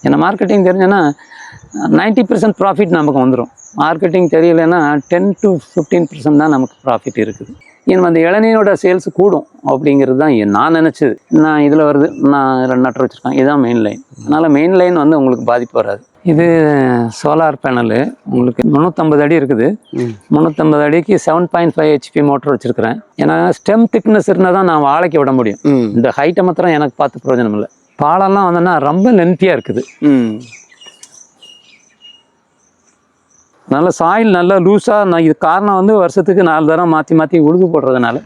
ஏன்னா marketing தெரிஞ்சேன்னா 90% profit நமக்கு வந்துடும். மார்க்கெட்டிங் தெரியலைன்னா 10 to 15% தான் நமக்கு ப்ராஃபிட் இருக்குது. இன்னும் அந்த இளநீரோட சேல்ஸ் கூடும் அப்படிங்கிறது தான் நான் நினச்சது. நான் இதில் வருது, நான் 2 நட்டு வச்சுருக்கேன், இதுதான் மெயின் லைன். அதனால் மெயின் லைன் வந்து உங்களுக்கு பாதிப்பு வராது. இது சோலார் பேனலு உங்களுக்கு 350 அடி இருக்குது. 350 அடிக்கு 7.5 HP மோட்டர் வச்சுருக்கிறேன். ஏன்னா ஸ்டெம் திக்னஸ் இருந்தால் தான் நான் வாழைக்கு விட முடியும். இந்த ஹைட்டை மாத்திரம் எனக்கு பார்த்து பிரயோஜனம் இல்லை. பாலெல்லாம் வந்தோன்னா ரொம்ப லென்த்தியாக இருக்குது. நல்ல சாயில் நல்லா லூஸாக. நான் இது காரணம் வந்து வருஷத்துக்கு 4 தடவை மாற்றி உழுது போடுறதுனால.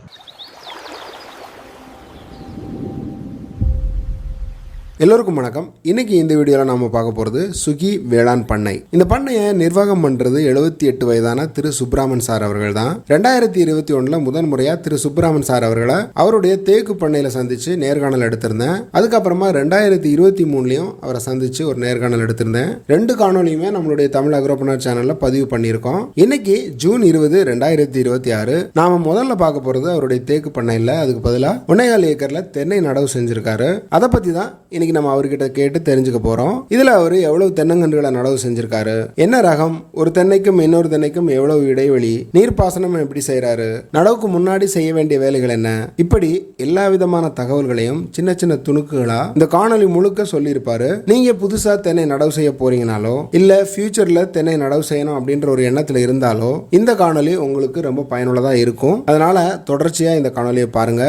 எல்லோருக்கும் வணக்கம். இன்னைக்கு இந்த வீடியோவில் நாம் பார்க்க போகிறது சுகி வேளாண் பண்ணை. இந்த பண்ணையை நிர்வாகம் பண்ணுறது 78 வயதான திரு சுப்ராமன் சார் அவர்கள் தான். 2021 முதன் முறையாக திரு சுப்ராமன் சார் அவர்களை அவருடைய தேக்கு பண்ணையில் சந்தித்து நேர்காணல் எடுத்திருந்தேன். அதுக்கப்புறமா 2023 அவரை சந்தித்து ஒரு நேர்காணல் எடுத்திருந்தேன். 2 காணொலியுமே நம்மளுடைய தமிழ் அக்ரோபனர் சேனலில் பதிவு பண்ணியிருக்கோம். இன்னைக்கு ஜூன் 20, 2026 நாம் முதல்ல பார்க்க போகிறது அவருடைய தேக்கு பண்ணையில். அதுக்கு பதிலாக 1.25 ஏக்கரில் தென்னை நடவு செஞ்சிருக்காரு. அதை பற்றி தான் இன்னைக்கு நம்ம அவர்கிட்ட கேட்டு தெரிஞ்சுக்க போறோம். இதுல அவர் எவ்வளவு தென்னங்கன்றுகளை நடவு செஞ்சிருக்காரு, என்ன ரகம், ஒரு தென்னைக்கும் இன்னொரு தென்னைக்கும் எவ்வளவு இடைவெளி, நீர்ப்பாசனம் எப்படி செய்யறாரு, நடவுக்கு முன்னாடி செய்ய வேண்டிய வேலைகள் என்ன, இப்படி எல்லா விதமான தகவல்களையும் சின்ன சின்ன துணுக்குகளா இந்த காணொலி முழுக்க சொல்லியிருப்பாரு. நீங்க புதுசா தென்னை நடவு செய்ய போறீங்கனாலோ இல்ல ஃபியூச்சர்ல தென்னை நடவு செய்யணும் அப்படின்ற ஒரு எண்ணத்துல இருந்தாலோ இந்த காணொலி உங்களுக்கு ரொம்ப பயனுள்ளதா இருக்கும். அதனால தொடர்ச்சியா இந்த காணொலியை பாருங்க.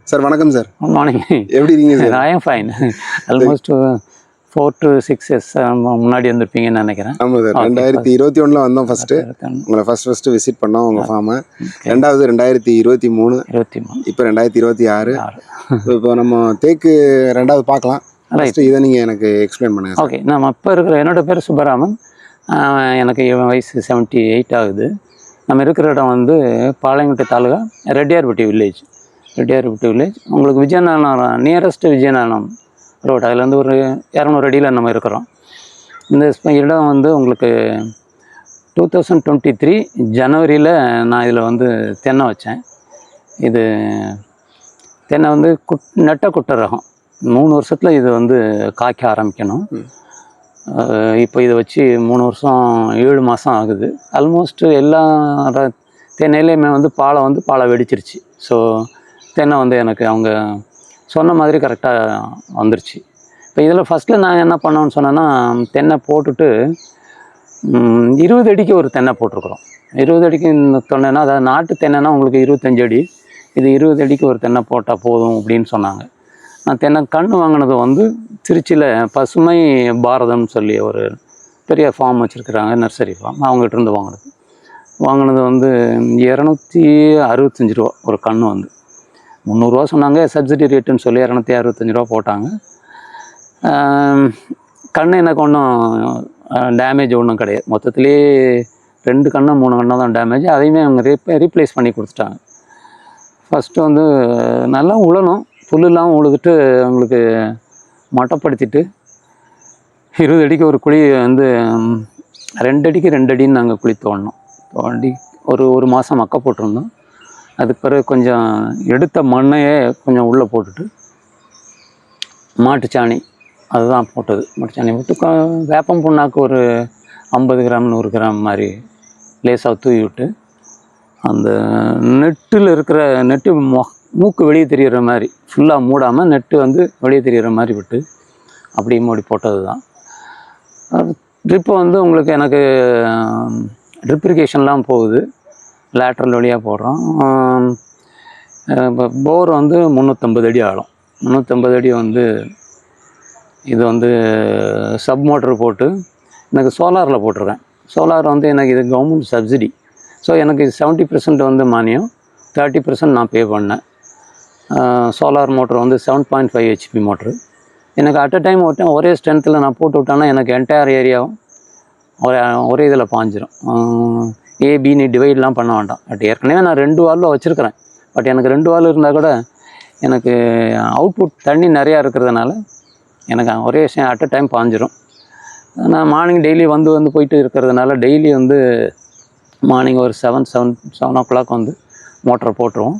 சார் வணக்கம் சார். Good morning. எப்படி இருக்கீங்க sir? I am fine. Almost 4 to 6 years முன்னாடி வந்திருப்பீங்கன்னு நினைக்கிறேன். ஆமாம் சார். 2021 வந்தோம் ஃபர்ஸ்ட். உங்களை ஃபர்ஸ்ட் விசிட் பண்ணோம் உங்கள் ஃபார்மை. 2023 இப்போ 2026. இப்போ நம்ம தேக்கு 2வது பார்க்கலாம். இதை நீங்கள் எனக்கு எக்ஸ்பிளைன் பண்ணுங்கள். ஓகே. நம்ம இப்போ இருக்கிற என்னோட பேர் சுப்பராமன். எனக்கு வயசு 78 ஆகுது. நம்ம இருக்கிற இடம் வந்து பாளையங்கோட்டை தாலுகா ரெட்டியார்பட்டி வில்லேஜ். உங்களுக்கு விஜயநகரம் நியரஸ்ட் விஜயநகரம் ரோடு. அதுலேருந்து ஒரு 200 அடியில் நம்ம இருக்கிறோம். இந்த இடம் வந்து உங்களுக்கு 2023 ஜனவரியில் நான் இதில் வந்து தென்னை வச்சேன். இது தென்னை வந்து நெட்டை குட்டை ரகம். 3 வருஷத்தில் இது வந்து காய்க்க ஆரம்பிக்கணும். இப்போ இதை வச்சு 3 வருஷம் 7 மாதம் ஆகுது. ஆல்மோஸ்ட் எல்லா தென்னையிலையுமே வந்து பாலை வெடிச்சிருச்சு. ஸோ தென்னை வந்து எனக்கு அவங்க சொன்ன மாதிரி கரெக்டாக வந்துருச்சு. இப்போ இதில் ஃபஸ்ட்டில் நான் என்ன பண்ணோன்னு சொன்னேன்னா, தென்னை போட்டுட்டு 20 அடிக்கு ஒரு தென்னை போட்டிருக்குறோம். 20 அடிக்கு தென்னைன்னா, அதாவது நாட்டு தென்னைன்னா உங்களுக்கு 25 அடி, இது 20 அடிக்கு ஒரு தென்னை போட்டால் போதும் அப்படின்னு சொன்னாங்க. நான் தென்னை கன்று வாங்கினது வந்து திருச்சியில் பசுமை பாரதம்னு சொல்லி ஒரு பெரிய ஃபார்ம் வச்சுருக்குறாங்க, நர்சரி ஃபார்ம். அவங்ககிட்ட இருந்து வாங்கினது வந்து 265 ரூபா ஒரு கன்று. வந்து 300 ரூபா சொன்னாங்க, சப்சிடி ரேட்டுன்னு சொல்லி 265 ரூபா போட்டாங்க. கன்று எனக்கு ஒன்றும் டேமேஜ் ஒன்றும் கிடையாது. மொத்தத்திலே 2 கண்ணோ 3 கண்ணோ தான் டேமேஜ். அதையுமே அவங்க ரீப்ளேஸ் பண்ணி கொடுத்துட்டாங்க. ஃபஸ்ட்டு வந்து நல்லா உழணும், புல்லுலாம் உழுதுட்டு அவங்களுக்கு மொட்டைப்படுத்திட்டு 20 அடிக்கு ஒரு குழி வந்து 2 அடிக்கு 2 அடின்னு நாங்கள் குழி தோண்டி ஒரு மாதம் மக்க போட்டிருந்தோம். அதுக்கு பிறகு கொஞ்சம் எடுத்த மண்ணையே கொஞ்சம் உள்ளே போட்டுட்டு மாட்டுச்சாணி அதுதான் போட்டது. மாட்டுச்சாணி போட்டு வேப்பம் புண்ணாக்கு ஒரு 50 கிராம் 100 கிராம் மாதிரி லேசாக தூவி விட்டு அந்த நெட்டில் இருக்கிற மூக்கு வெளியே தெரிகிற மாதிரி ஃபுல்லாக மூடாமல் நெட்டு வந்து வெளியே தெரிகிற மாதிரி விட்டு அப்படியே மூடி போட்டது தான். ட்ரிப்பு வந்து உங்களுக்கு எனக்கு ட்ரிப் இரிகேஷன்லாம் போகுது, லேட்ரல் வழியாக போடுறோம். இப்போ போர் வந்து 350 அடி ஆகும். 350 அடி வந்து இது வந்து சப் மோட்ரு போட்டு எனக்கு சோலாரில் போட்டிருக்கேன். சோலார் வந்து எனக்கு இது கவர்மெண்ட் சப்சிடி. ஸோ எனக்கு 70% வந்து மானியம், 30% நான் பே பண்ணேன். சோலார் மோட்ரு வந்து 7.5 HP மோட்ரு. எனக்கு அட் அ டைம் ஒரே ஸ்ட்ரென்த்தில் நான் போட்டு விட்டேன்னா எனக்கு என்டையர் ஏரியாவும் ஒரே இதில் பாஞ்சிரும். ஏபின்னு டிவைட்லாம் பண்ண வேண்டாம். பட் ஏற்கனவே நான் 2 வால்வில் வச்சுருக்கிறேன். பட் எனக்கு 2 வால் இருந்தால் கூட எனக்கு அவுட்புட் தண்ணி நிறையா இருக்கிறதுனால எனக்கு ஒரே விஷயம் அட் அ டைம் பாஞ்சிரும். நான் மார்னிங் டெய்லி வந்து போயிட்டு இருக்கிறதுனால டெய்லி வந்து மார்னிங் ஒரு 7 o'clock வந்து மோட்டரை போட்டுருவோம்.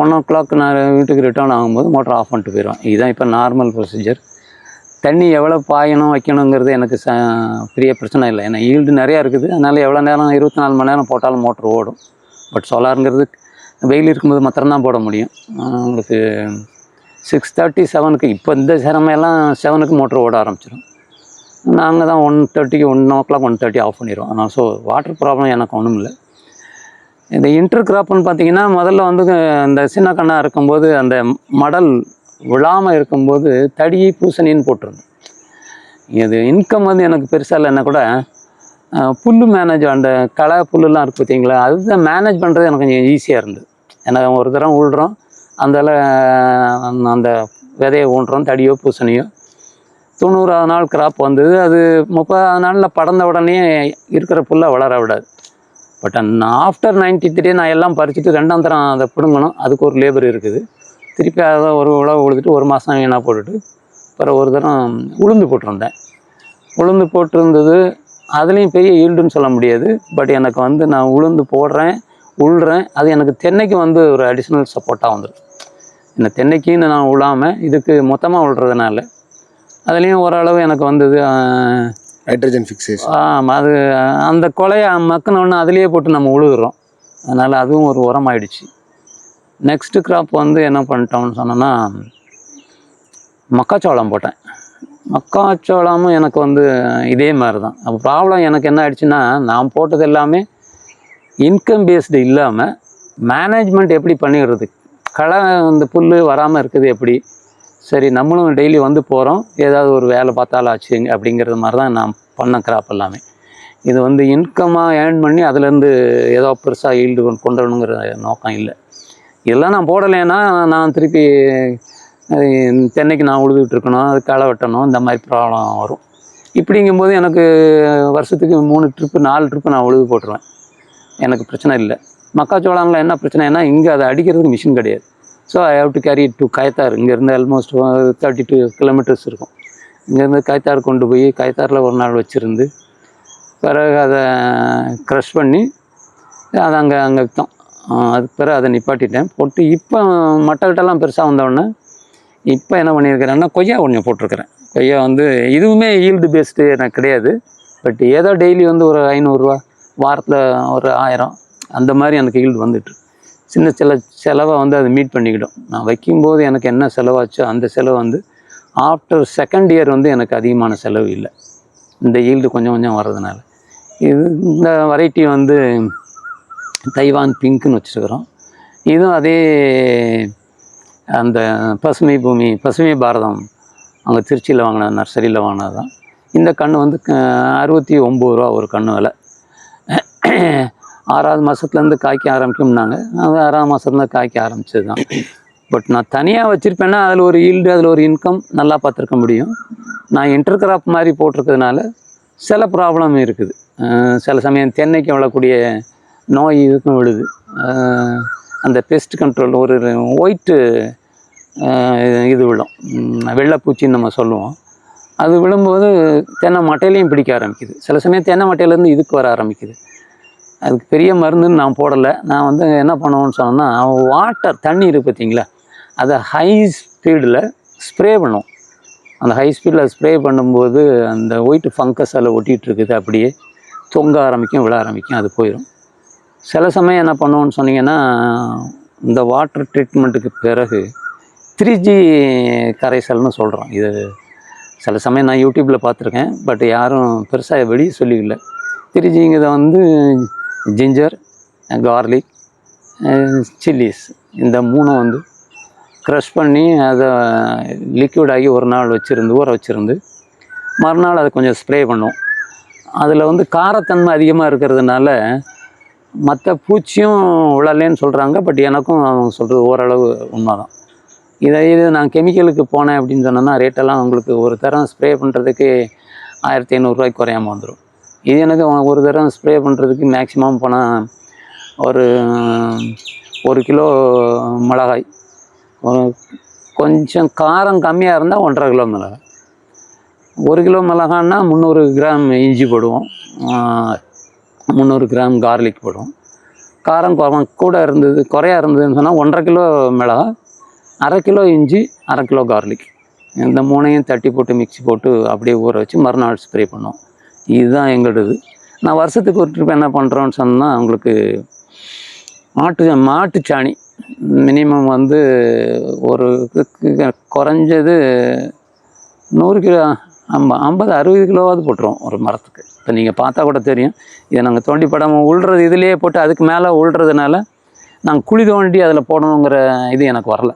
1 o'clock நான் வீட்டுக்கு ரிட்டர்ன் ஆகும்போது மோட்டர் ஆஃப் பண்ணிட்டு போயிடுவேன். இதுதான் இப்போ நார்மல் ப்ரொசீஜர். தண்ணி எவ்வளோ பாயணும் வைக்கணுங்கிறது எனக்கு பெரிய பிரச்சனை இல்லை. ஏன்னா ஈல்டு நிறையா இருக்குது. அதனால் எவ்வளோ நேரம் 24 மணி நேரம் போட்டாலும் மோட்ரு ஓடும். பட் சோலாருங்கிறது வெயில் இருக்கும்போது மாத்திரம்தான் போட முடியும். உங்களுக்கு 6:30 7க்கு இப்போ இந்த சிரமையெல்லாம் 7க்கு மோட்ரு ஓட ஆரம்பிச்சிடும். நாங்கள் தான் 1:30க்கு 1:30 ஆஃப் பண்ணிடுவோம். அதனால் ஸோ வாட்டர் ப்ராப்ளம் எனக்கு ஒன்றும் இல்லை. இந்த இன்டர் கிராப்னு பார்த்தீங்கன்னா முதல்ல வந்து இந்த சின்ன கண்ணாக இருக்கும்போது அந்த மடல் விழாமல் இருக்கும்போது தடி பூசணின்னு போட்டிருந்தேன். இது இன்கம் வந்து எனக்கு பெருசாக இல்லைன்னா கூட புல் மேனேஜ் அந்த களை புல்லுலாம் இருக்குது பார்த்தீங்களா, அதுதான் மேனேஜ் பண்ணுறது எனக்கு கொஞ்சம் ஈஸியாக இருந்தது. ஏன்னா ஒரு தரம் உள்றோம், அந்த விதையை ஊன்றோம், தடியோ பூசணியோ. 90வது நாள் கிராப் வந்தது. அது 30வது நாளில் படர்ந்த உடனே இருக்கிற புல்லை வளர விடாது. பட் ஆஃப்டர் 93 நான் எல்லாம் பறிச்சுட்டு 2ஆம் தரம் அதை பிடுங்கணும். அதுக்கு ஒரு லேபர் இருக்குது. திருப்பி அதை ஒரு உழவு உழுதுட்டு 1 மாதம் வீணாக போட்டுட்டு அப்புறம் ஒரு தரம் உளுந்து போட்டிருந்தேன். உளுந்து போட்டிருந்தது. அதுலேயும் பெரிய ஈல்டுன்னு சொல்ல முடியாது. பட் எனக்கு வந்து நான் உளுந்து போடுறேன், உள்றேன். அது எனக்கு தென்னைக்கு வந்து ஒரு அடிஷ்னல் சப்போர்ட்டாக வந்துடும். இந்த தென்னைக்குன்னு நான் உழாமல் இதுக்கு மொத்தமாக உள்றதுனால அதுலேயும் ஓரளவு எனக்கு வந்தது. Hydrogen fixation. ஆமாம், அது அந்த கொலையை மக்கினோன்னு அதுலேயே போட்டு நம்ம உழுகுறோம். அதனால் அதுவும் ஒரு உரம் ஆயிடுச்சு. நெக்ஸ்ட்டு கிராப் வந்து என்ன பண்ணிட்டோம்னு சொன்னோன்னா மக்காச்சோளம் போட்டேன். மக்காச்சோளமும் எனக்கு வந்து இதே மாதிரி தான். அப்போ ப்ராப்ளம் எனக்கு என்ன ஆயிடுச்சுன்னா, நான் போட்டது எல்லாமே இன்கம் பேஸ்டு இல்லாமல் மேனேஜ்மெண்ட் எப்படி பண்ணிடுறது, களை இந்த புல் வராமல் இருக்குது எப்படி, சரி நம்மளும் டெய்லி வந்து போகிறோம், ஏதாவது ஒரு வேலை பார்த்தாலும் ஆச்சுங்க அப்படிங்கிறது மாதிரி தான் நான் பண்ண கிராப் எல்லாமே. இது வந்து இன்கமாக ஏர்ன் பண்ணி அதுலேருந்து ஏதோ பெருசாக ஈல்டு கொண்டு வரணுங்கிற நோக்கம் இல்லை. இதெல்லாம் நான் போடலைன்னா நான் திருப்பி தென்னைக்கு நான் உழுதுகிட்டு இருக்கணும், அது களை வெட்டணும், இந்த மாதிரி ப்ராப்ளம் வரும். இப்படிங்கும்போது எனக்கு வருஷத்துக்கு 3 ட்ரிப்பு 4 ட்ரிப்பு நான் உழுது போட்டுருவேன். எனக்கு பிரச்சனை இல்லை. மக்காச்சோளம்ல என்ன பிரச்சனைனா, இங்கே அதை அடிக்கிறதுக்கு மிஷின் கிடையாது. So I have to carry to Kayathar. இங்கேருந்து ஆல்மோஸ்ட் 32 கிலோமீட்டர்ஸ் இருக்கும். இங்கேருந்து கயத்தார் கொண்டு போய் கயத்தாரில் ஒரு நாள் வச்சுருந்து பிறகு அதை க்ரஷ் பண்ணி அதை அங்கே விற்றோம். அதுக்கு பிறகு அதை நிப்பாட்டிட்டேன் போட்டு. இப்போ மட்டைக்கிட்டெல்லாம் பெருசாக வந்தோடனே இப்போ என்ன பண்ணியிருக்கிறேன்னா கொய்யா கொஞ்சம் போட்டிருக்கிறேன். கொய்யா வந்து இதுவுமே ஈல்டு பேஸ்டு எனக்கு கிடையாது. பட் ஏதோ டெய்லி வந்து ஒரு 500 ரூபா, வாரத்தில் ஒரு 1000 அந்த மாதிரி எனக்கு ஈல்டு வந்துட்டு சின்ன செலவை வந்து அது மீட் பண்ணிக்கிடும். நான் வைக்கும்போது எனக்கு என்ன செலவாச்சோ அந்த செலவு வந்து ஆஃப்டர் 2nd இயர் வந்து எனக்கு அதிகமான செலவு இல்லை, இந்த ஈல்டு கொஞ்சம் கொஞ்சம் வர்றதுனால. இந்த வெரைட்டி வந்து தைவான் பிங்க்குன்னு வச்சுருக்கிறோம். இதுவும் அதே அந்த பசுமை பாரதம் அங்கே திருச்சியில் வாங்கின நர்சரியில் வாங்கினது தான். இந்த கன்று வந்து 69 ரூபா ஒரு கன்று விலை. 6வது மாதத்துலேருந்து காய்க்க ஆரம்பிக்கும்னாங்க. அது 6ஆம் மாதத்துலேருந்து காய்க்க ஆரம்பிச்சது தான். பட் நான் தனியாக வச்சுருப்பேன்னா அதில் ஒரு ஈல்டு, அதில் ஒரு இன்கம் நல்லா பார்த்துருக்க முடியும். நான் இன்டர் கிராப் மாதிரி போட்டிருக்கிறதுனால சில ப்ராப்ளம் இருக்குது. சில சமயம் தென்னைக்கு விழக்கூடிய நோய் இதுக்கும் விழுது. அந்த பெஸ்ட் கண்ட்ரோல் ஒரு ஒயிட்டு இது விழும், வெள்ளைப்பூச்சின்னு நம்ம சொல்லுவோம். அது விழும்போது தென்னை மட்டையிலையும் பிடிக்க ஆரம்பிக்குது. சில சமயம் தென்னை மட்டையிலேருந்து இதுக்கு வர ஆரம்பிக்குது. அதுக்கு பெரிய மருந்துன்னு நான் போடலை. நான் வந்து என்ன பண்ணுவோன்னு சொன்னேன்னா, வாட்டர் தண்ணி இருக்குது பார்த்தீங்களா, அதை ஹை ஸ்பீடில் ஸ்ப்ரே பண்ணுவோம். அந்த ஹை ஸ்பீடில் ஸ்ப்ரே பண்ணும்போது அந்த ஒயிட் ஃபங்கஸ் அதில் ஒட்டிகிட்டு இருக்குது, அப்படியே தொங்க ஆரம்பிக்கும், விழ ஆரம்பிக்கும், அது போயிடும். சில சமயம் என்ன பண்ணுவோன்னு சொன்னீங்கன்னா, இந்த வாட்டர் ட்ரீட்மெண்ட்டுக்கு பிறகு 3G கரைசல்னு சொல்கிறோம். இது சில சமயம் நான் யூடியூப்பில் பார்த்துருக்கேன். பட் யாரும் பெருசாக வெளியே சொல்லிக்கல. 3Gங்கிறத வந்து ஜிஞ்சர், கார்லிக், சில்லிஸ் இந்த 3 வந்து க்ரஷ் பண்ணி அதை லிக்விடாகி ஒரு நாள் ஊற வச்சுருந்து மறுநாள் அதை கொஞ்சம் ஸ்ப்ரே பண்ணுவோம். அதில் வந்து காரத்தன்மை அதிகமாக இருக்கிறதுனால மற்ற பூச்சியும் விழலேன்னு சொல்கிறாங்க. பட் எனக்கும் அவங்க சொல்கிறது ஓரளவு உண்மை தான். இது நான் கெமிக்கலுக்கு போனேன் அப்படின்னு சொன்னேன்னா ரேட்டெல்லாம் உங்களுக்கு ஒரு தரம் ஸ்ப்ரே பண்ணுறதுக்கு 1500 ரூபாய்க்கு குறையாமல் வந்துடும். இது எனக்கு ஒரு தரம் ஸ்ப்ரே பண்ணுறதுக்கு மேக்ஸிமம் போனால் ஒரு 1 கிலோ மிளகாய், கொஞ்சம் காரம் கம்மியாக இருந்தால் 1.5 கிலோ மிளகாய், 1 கிலோ மிளகான்னா 300 கிராம் இஞ்சி போடுவோம், 300 கிராம் கார்லிக் போடுவோம். காரம் கூட குறையா இருந்ததுன்னு சொன்னால் 1.5 கிலோ மிளகாய், 1/2 கிலோ இஞ்சி, 1/2 கிலோ கார்லிக், இந்த 3ஐயும் தட்டி போட்டு மிக்ஸி போட்டு அப்படியே ஊற வச்சு மறுநாள் ஸ்ப்ரே பண்ணுவோம். இதுதான் எங்களோடது. நான் வருஷத்துக்கு ஒரு ட்ரிப் என்ன பண்ணுறோன்னு சொன்னால், உங்களுக்கு மாட்டுச்சாணி மினிமம் வந்து ஒரு குறைஞ்சது 100 கிலோ 50-60 கிலோவாவது போட்டுருவோம் ஒரு மரத்துக்கு. இப்போ நீங்கள் பார்த்தா கூட தெரியும். இதை நாங்கள் தோண்டி படாமல் உள்றது இதுலேயே போட்டு அதுக்கு மேலே உள்றதுனால நாங்கள் குழி தோண்டி அதில் போடணுங்கிற இது எனக்கு வரல.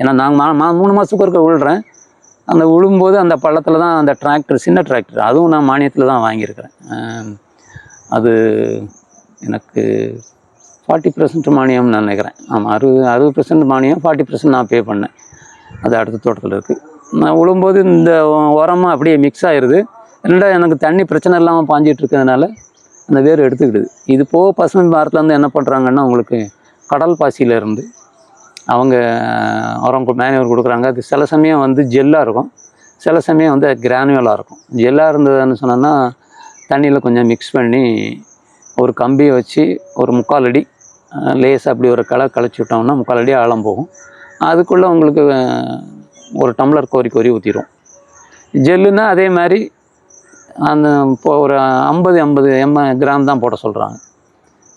ஏன்னா நாங்கள் 3 மாதத்துக்கு ஒருக்க உழுறேன். அந்த உழும்போது அந்த பள்ளத்தில் தான் அந்த டிராக்டர், சின்ன டிராக்டர், அதுவும் நான் மானியத்தில் தான் வாங்கியிருக்கிறேன். அது எனக்கு 40% மானியம்னு நினைக்கிறேன். ஆமாம், 60% மானியம், 40% நான் பே பண்ணேன். அது அடுத்த தோட்டத்தில் இருக்குது. நான் உழும்போது இந்த உரமாக அப்படியே மிக்ஸ் ஆகிடுது. ரெண்டாவது எனக்கு தண்ணி பிரச்சனை இல்லாமல் பாஞ்சிட்டு இருக்கிறதுனால அந்த வேர் எடுத்துக்கிடுது. இது போக பசுமை பாரத்துலேருந்து என்ன பண்ணுறாங்கன்னா, உங்களுக்கு கடல் பாசியிலேருந்து அவங்க உரம் மேனுவர் கொடுக்குறாங்க. அது சில சமயம் வந்து ஜெல்லாக இருக்கும், சில சமயம் வந்து கிரானுவலாக இருக்கும். ஜெல்லாக இருந்ததுன்னு சொன்னோன்னா தண்ணியில் கொஞ்சம் மிக்ஸ் பண்ணி ஒரு கம்பியை வச்சு ஒரு 3/4 அடி லேசாக அப்படி ஒரு களைச்சி விட்டோம்னா 3/4 அடி ஆழம் போகும். அதுக்குள்ளே உங்களுக்கு ஒரு டம்ளர் கோரி ஊற்றிடும். ஜெல்லுன்னா அதே மாதிரி அந்த இப்போ ஒரு 50 கிராம் தான் போட சொல்கிறாங்க.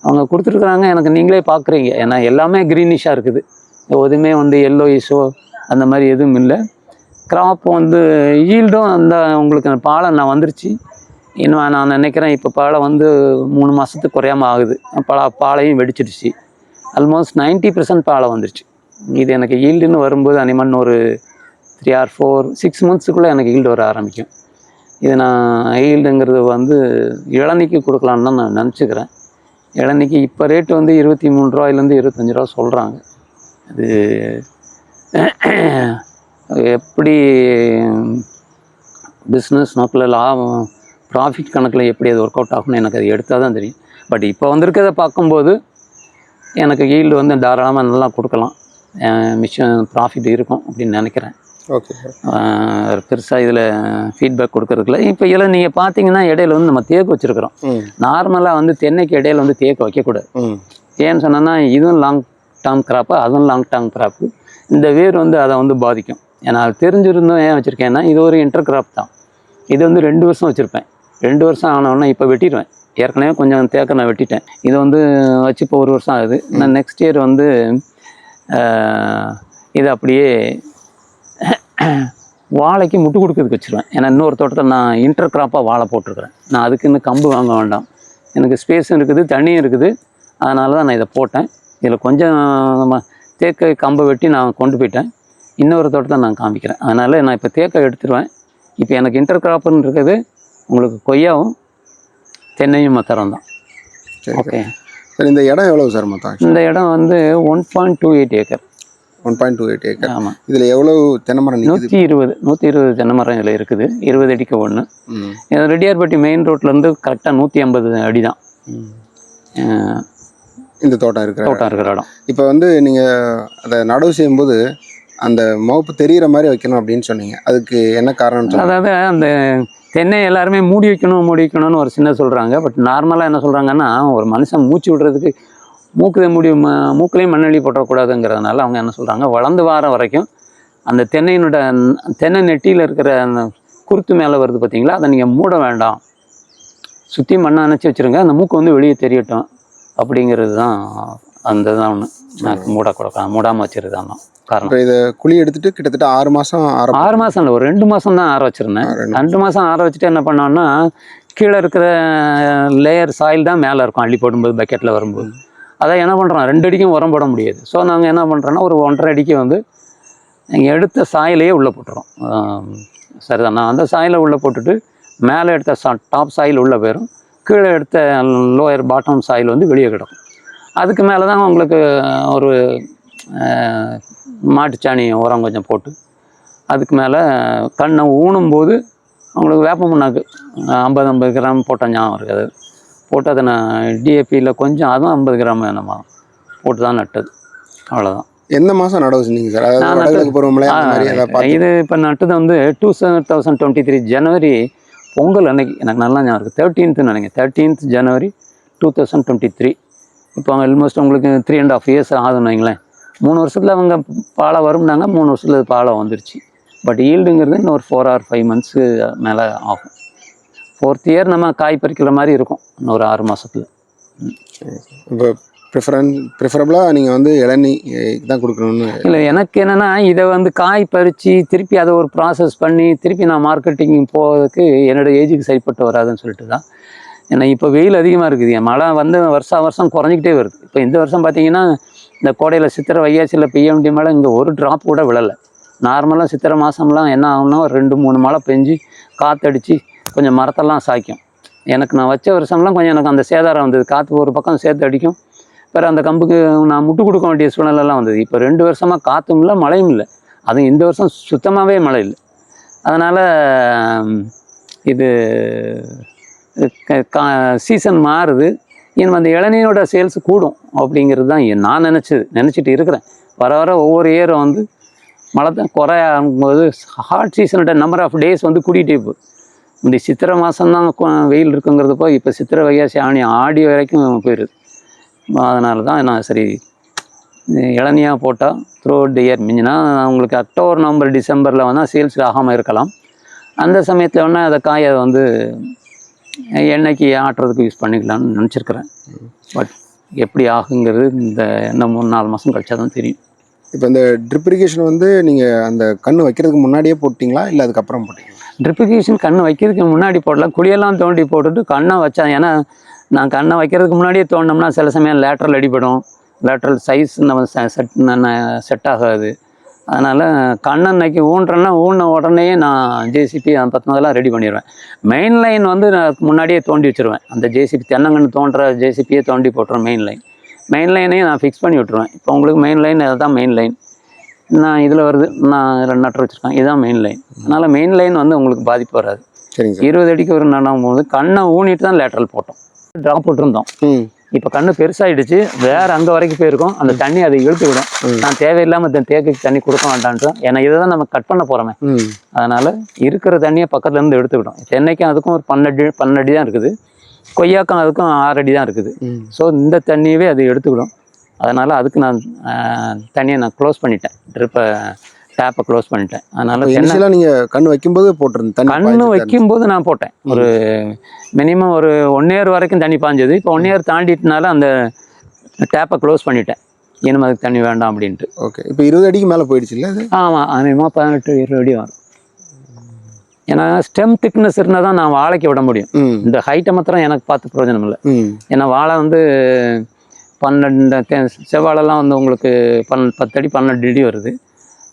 அவங்க கொடுத்துருக்குறாங்க. எனக்கு நீங்களே பார்க்குறீங்க, ஏன்னா எல்லாமே க்ரீனிஷாக இருக்குது. எதுவுமே வந்து எல்லோயிஷோ அந்த மாதிரி எதுவும் இல்லை. கிராப் வந்து ஈல்டும் அந்த உங்களுக்கு பாலை நான் வந்துருச்சு. இன்னும் நான் நினைக்கிறேன் இப்போ பாலை வந்து 3 மாதத்துக்கு குறையாமல் ஆகுது. பாலையும் வெடிச்சிடுச்சு. ஆல்மோஸ்ட் 90% பாலை வந்துருச்சு. இது எனக்கு ஈல்டுன்னு வரும்போது அனிமன் ஒரு 3 or 6 மந்த்ஸுக்குள்ளே எனக்கு ஈல்டு வர ஆரம்பிக்கும். இது நான் ஈல்டுங்கிறது வந்து இளநிக்கு கொடுக்கலான்னு தான் நான் நினச்சிக்கிறேன். இளநிக்கு இப்போ ரேட்டு வந்து 23 ரூபாயிலேருந்து 25 ரூபா சொல்கிறாங்க. அது எப்படி பிஸ்னஸ் நோக்கில் லாபம் ப்ராஃபிட் கணக்கில் எப்படி அது ஒர்க் அவுட் ஆகும்னு எனக்கு அது எடுத்தால் தான் தெரியும். பட் இப்போ வந்திருக்கிறத பார்க்கும்போது எனக்கு ஈல்டு வந்து தாராளமாக நல்லா கொடுக்கலாம், மிச்சம் ப்ராஃபிட் இருக்கும் அப்படின்னு நினைக்கிறேன். Okay sir. பெருசாக இதில் ஃபீட்பேக் கொடுக்கறதுக்குல இப்போ இதில் நீங்கள் பார்த்தீங்கன்னா இடையில வந்து நம்ம தேக்கு வச்சுருக்குறோம். நார்மலாக வந்து தென்னைக்கு இடையில வந்து தேக்கு வைக்கக்கூடாது. ஏன்னு சொன்னோன்னா இதுவும் லாங் டேர்ம் கிராப்பு, அதுவும் லாங் டேர்ம் கிராப்பு. இந்த வேர் வந்து அதை வந்து பாதிக்கும். ஏன்னா அது தெரிஞ்சிருந்தும் ஏன் வச்சுருக்கேன்னா, இது ஒரு இன்டர் கிராப் தான். இது வந்து 2 வருஷம் வச்சுருப்பேன். 2 வருஷம் ஆனோன்னா இப்போ வெட்டிடுவேன். ஏற்கனவே கொஞ்சம் தேக்க நான் வெட்டிட்டேன். இது வந்து வச்சு இப்போ 1 வருஷம் ஆகுது. நான் நெக்ஸ்ட் இயர் வந்து இது அப்படியே வாழைக்கு முட்டு கொடுக்கறதுக்கு வச்சுருவேன். ஏன்னா இன்னொரு தோட்டத்தை நான் இன்டர் கிராப்பாக வாழை போட்டிருக்கிறேன். நான் அதுக்கு இன்னும் கம்பு வாங்க வேண்டாம், எனக்கு ஸ்பேஸும் இருக்குது, தண்ணியும் இருக்குது. அதனால தான் நான் இதை போட்டேன். இதில் கொஞ்சம் தேக்கை கம்பை வெட்டி நான் கொண்டு போயிட்டேன். இன்னொரு தோட்டத்தை நான் காமிக்கிறேன். அதனால் நான் இப்போ தேக்கை எடுத்துருவேன். இப்போ எனக்கு இன்டர் கிராப்புன்னு இருக்குது உங்களுக்கு கொய்யாவும் தென்னையும் மத்தரம் தான். ஓகே சார், இந்த இடம் எவ்வளோ சார் மொத்தம்? இந்த இடம் வந்து 1.28 ஏக்கர். 1.28 ஏக்கர். ஆமாம். இதில் எவ்வளோ தென்னை மரம்? 120 தென்னை மரம் இதில் இருக்குது. 20 அடிக்கு 1. இது ரெட்டியார்பட்டி மெயின் ரோட்லேருந்து கரெக்டாக 150 அடி தான் இந்த தோட்டம் இருக்கிற இடம். இப்போ வந்து நீங்கள் அதை நடவு செய்யும்போது அந்த முகப்பு தெரிகிற மாதிரி வைக்கணும் அப்படின்னு சொன்னீங்க. அதுக்கு என்ன காரணம்? அதாவது அந்த தென்னை எல்லாருமே மூடி வைக்கணும்னு ஒரு சின்ன சொல்கிறாங்க. பட் நார்மலாக என்ன சொல்கிறாங்கன்னா, ஒரு மனுஷன் மூச்சு விடுறதுக்கு மூக்குலேயும் மண்ணெளி போட்டக்கூடாதுங்கிறதுனால அவங்க என்ன சொல்கிறாங்க, வளர்ந்து வார வரைக்கும் அந்த தென்னை நெட்டியில் இருக்கிற அந்த குருத்து மேலே வருது பார்த்தீங்களா, அதை நீங்கள் மூட வேண்டாம், சுற்றி மண்ணை அணைச்சி வச்சுருங்க, அந்த மூக்கு வந்து வெளியே தெரியட்டும் அப்படிங்கிறது தான். அந்த தான் ஒன்று எனக்கு மூடாமல் வச்சுருது தான் காரணம். இதை குழி எடுத்துகிட்டு கிட்டத்தட்ட 6 மாதம் 6 மாதம் இல்லை, ஒரு 2 மாதம் தான் ஆற வச்சுருந்தேன். 2 மாதம் ஆற வச்சுட்டு என்ன பண்ணோன்னா, கீழே இருக்கிற லேயர் சாயில் தான் மேலே இருக்கும். அள்ளி போடும்போது பக்கெட்டில் வரும்போது அதை என்ன பண்ணுறோம், 2 அடிக்கும் உரம் போட முடியாது. ஸோ நாங்கள் என்ன பண்ணுறோன்னா, ஒரு 1.5 அடிக்கு வந்து நீங்கள் எடுத்த சாயிலையே உள்ளே போட்டுறோம். சரிதான், நான் அந்த சாயிலை உள்ளே போட்டுட்டு மேலே எடுத்த டாப் சாயில் உள்ளே போயிடும், கீழே எடுத்த லோயர் பாட்டம் சாயில் வந்து வெளியே கிடக்கும். அதுக்கு மேலே தான் உங்களுக்கு ஒரு மாட்டுச்சாணி உரம் கொஞ்சம் போட்டு, அதுக்கு மேலே கண்ணை ஊனும்போது அவங்களுக்கு வேப்ப முன்னாக்கு 50 கிராம் போட்ட ஞாபகம் இருக்குது. போட்டு அதை நான் டிஏபியில் கொஞ்சம், அதுவும் 50 கிராம் வேணுமா போட்டு தான் நட்டது. அவ்வளோதான். எந்த மாதம் நடவு செஞ்சீங்க சார்? இது இப்போ நட்டது வந்து 2023 ஜனவரி பொங்கல் அன்னைக்கு. எனக்கு நல்லா ஞாபகம் இருக்குது. 13th நினைக்கிறேன், 13th ஜனவரி 2023. இப்போ அவங்க ஆல்மோஸ்ட் உங்களுக்கு 3.5 years ஆகுதுன்னு வைங்களேன். 3 வருஷத்தில் அவங்க பாலை வரும்னாங்க. 3 வருஷத்தில் பாலை வந்துருச்சு. பட் ஈல்டுங்கிறது இன்னும் ஒரு 4 or 5 months மேலே ஆகும். 4th year நம்ம காய் பறிக்கிற மாதிரி இருக்கும் இன்னும் ஒரு 6 மாதத்தில். இப்போ ப்ரிஃபரபுளாக நீங்கள் வந்து இளநீ தான் கொடுக்கணும்னு இல்லை, எனக்கு என்னென்னா இதை வந்து காய் பறித்து திருப்பி அதை ஒரு ப்ராசஸ் பண்ணி திருப்பி நான் மார்க்கெட்டிங் போகிறதுக்கு என்னோடய ஏஜுக்கு சரிப்பட்டு வராதுன்னு சொல்லிட்டு தான். ஏன்னா இப்போ வெயில் அதிகமாக இருக்குது, என் மழை வந்து வருஷம் குறைஞ்சிக்கிட்டே வருது. இப்போ இந்த வருஷம் பார்த்திங்கன்னா இந்த கோடையில் சித்திரை வைகாசியில் பெய்ய வேண்டிய மழை இங்கே ஒரு ட்ராப் கூட விழலை. நார்மலாக சித்திரை மாதம்லாம் என்ன ஆகும்னா 2-3 மழை பெஞ்சு காற்றடிச்சு கொஞ்சம் மரத்தெல்லாம் சாய்க்கும். எனக்கு நான் வச்ச வருஷம்லாம் கொஞ்சம் எனக்கு அந்த சேதாரம் வந்தது. காற்று ஒரு பக்கம் சேர்த்து அடிக்கும், பிறகு அந்த கம்புக்கு நான் முட்டு கொடுக்க வேண்டிய சூழ்நிலைலாம் வந்தது. இப்போ 2 வருஷமாக காற்றும் இல்லை மழையும் இல்லை. அதுவும் இந்த வருஷம் சுத்தமாகவே மழை இல்லை. அதனால் இது சீசன் மாறுது. இன்னும் அந்த இளநீரோட சேல்ஸ் கூடும் அப்படிங்கிறது தான் நான் நினச்சிட்டு இருக்கிறேன். வர வர ஒவ்வொரு இயரும் வந்து மழை தான் குறையாகும்போது ஹாட் சீசனோட நம்பர் ஆஃப் டேஸ் வந்து கூட்டிகிட்டே போகுது. இந்த சித்திரை மாதம்தான் வெயில் இருக்குங்கிறது போய் இப்போ சித்திரை வைகாசி ஆடி வரைக்கும் போயிடுது. அதனால தான் நான் சரி இளநியாக போட்டால் த்ரூ அவுட் த இயர் மிஞ்சினா உங்களுக்கு அக்டோபர் நவம்பர் டிசம்பரில் வந்து சேல்ஸ் ஆகாமல் இருக்கலாம். அந்த சமயத்தில் வேணால் அதை காயை வந்து எண்ணெய்க்கு ஆட்டுறதுக்கு யூஸ் பண்ணிக்கலாம்னு நினச்சிருக்கிறேன். பட் எப்படி ஆகுங்கிறது இந்த இன்னும் 3-4 மாதம் கழிச்சா தான் தெரியும். இப்போ இந்த ட்ரிப் இரிகேஷன் வந்து நீங்கள் அந்த கன்று வைக்கிறதுக்கு முன்னாடியே போட்டிங்களா இல்லை அதுக்கப்புறம் போட்டிங்களா? ட்ரிப் இரிகேஷன் கன்று வைக்கிறதுக்கு முன்னாடி போடலாம். குழியெல்லாம் தோண்டி போட்டுட்டு கண்ணை வச்சா, ஏன்னா நான் கண்ணை வைக்கிறதுக்கு முன்னாடியே தோண்டினோம்னா சில சமயம் லேட்ரல் அடிபடும், லேட்ரல் சைஸ் நம்ம செட் ஆகாது. அதனால் கண்ணன்னைக்கு ஊன்ன உடனே நான் ஜேசிபி அந்த பற்றினதெல்லாம் ரெடி பண்ணிடுவேன். மெயின் லைன் வந்து நான் முன்னாடியே தோண்டி வச்சுருவேன். அந்த ஜேசிபி தென்னங்கன்று தோன்ற ஜேசிபியே தோண்டி போட்டுருவேன். மெயின் லைனையும் நான் ஃபிக்ஸ் பண்ணி விட்ருவேன். இப்போ உங்களுக்கு மெயின் லைன் அதுதான் மெயின் லைன். நான் இதில் வருது, நான் 2 நட்டர் வச்சுருக்கேன், இதுதான் மெயின் லைன். அதனால் மெயின் லைன் வந்து உங்களுக்கு பாதிப்பு வராது. சரிங்க. 20 அடிக்கு ஒரு நடும் போது கண்ணை ஊனிட்டு தான் லேட்ரல் போட்டோம், ட்ராப் போட்டிருந்தோம். இப்போ கண்ணு பெருசாகிடுச்சு, வேறு அங்கே வரைக்கும் போயிருக்கோம். அந்த தண்ணி அதை இழுத்து விடும். நான் தேவையில்லாமல் தேக்கைக்கு தண்ணி கொடுக்க வேண்டான்ட்டு, ஏன்னா இதை தான் நம்ம கட் பண்ண போகிறோமே. அதனால் இருக்கிற தண்ணியை பக்கத்துலேருந்து எடுத்துக்கிடும். தென்னைக்கும் அதுக்கும் ஒரு 12 அடி தான் இருக்குது, கொய்யாக்கும் அதுக்கும் 6 அடி தான் இருக்குது. ஸோ இந்த தண்ணியவே அது எடுத்துக்கிடும். அதனால் அதுக்கு நான் தண்ணியை நான் க்ளோஸ் பண்ணிட்டேன், டேப்பை க்ளோஸ் பண்ணிட்டேன். அதனால் நீங்கள் கண்ணு வைக்கும்போது போட்டிருந்தேன், கண்ணு வைக்கும்போது நான் போட்டேன். ஒரு மினிமம் ஒரு 1 year வரைக்கும் தண்ணி பாஞ்சது. இப்போ 1 year தாண்டிட்டனால அந்த டேப்பை க்ளோஸ் பண்ணிட்டேன், இனிமே அதுக்கு தண்ணி வேண்டாம் அப்படின்ட்டு. ஓகே. இப்போ 20 அடிக்கு மேலே போயிடுச்சு இல்லை அது? ஆமாம், அதிகமாக 18-20 அடி வரும். ஏன்னா ஸ்டெம் திக்னஸ் இருந்தால் தான் நான் வாழைக்கு விட முடியும். இந்த ஹைட்டை மாத்திரம் எனக்கு பார்த்து பிரயோஜனம் இல்லை. ஏன்னா வாழை வந்து 12 செவ்வாழெல்லாம் வந்து உங்களுக்கு 10 அடி 12 அடி வருது.